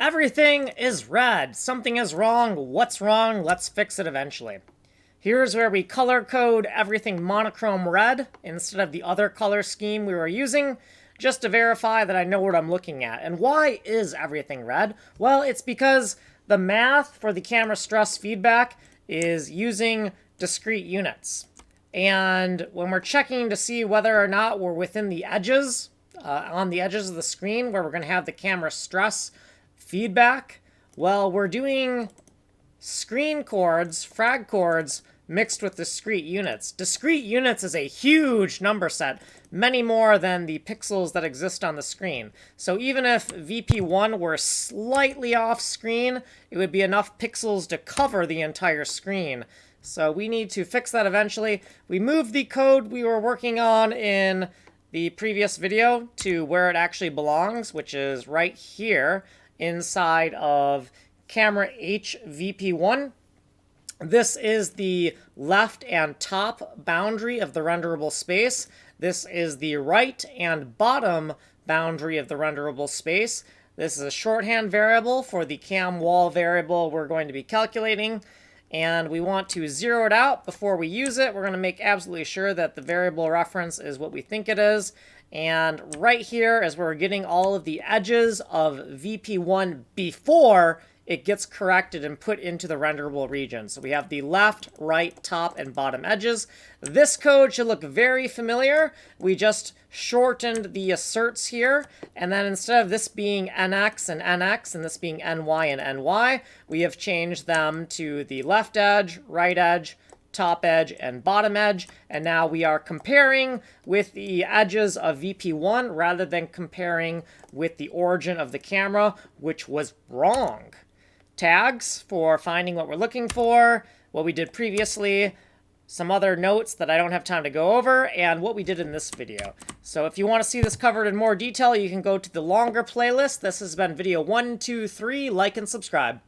Everything is red. Something is wrong. What's wrong? Let's fix it eventually. Here's where we color code everything monochrome red instead of the other color scheme we were using, just to verify that I know what I'm looking at. And why is everything red? Well, it's because the math for the camera stress feedback is using discrete units. And when we're checking to see whether or not we're within the edges, on the edges of the screen where we're going to have the camera stress feedback, well, we're doing screen chords, frag chords, mixed with discrete units. Discrete units is a huge number set, many more than the pixels that exist on the screen. So even if VP1 were slightly off screen, it would be enough pixels to cover the entire screen. So we need to fix that eventually. We moved the code we were working on in the previous video to where it actually belongs, which is right here inside of camera HVP1. This is the left and top boundary of the renderable space. This is the right and bottom boundary of the renderable space. This is a shorthand variable for the cam wall variable we're going to be calculating. And we want to zero it out before we use it. We're going to make absolutely sure that the variable reference is what we think it is. And right here is where we're getting all of the edges of VP1 before it gets corrected and put into the renderable region. So we have the left, right, top, and bottom edges. This code should look very familiar. We just shortened the asserts here, and then instead of this being NX and this being NY and NY, we have changed them to the left edge, right edge, top edge, and bottom edge, and now we are comparing with the edges of VP1 rather than comparing with the origin of the camera, which was wrong. Tags for finding what we're looking for, what we did previously, some other notes that I don't have time to go over, and what we did in this video. So if you want to see this covered in more detail, you can go to the longer playlist. This has been video 1, 2, 3. Like and subscribe.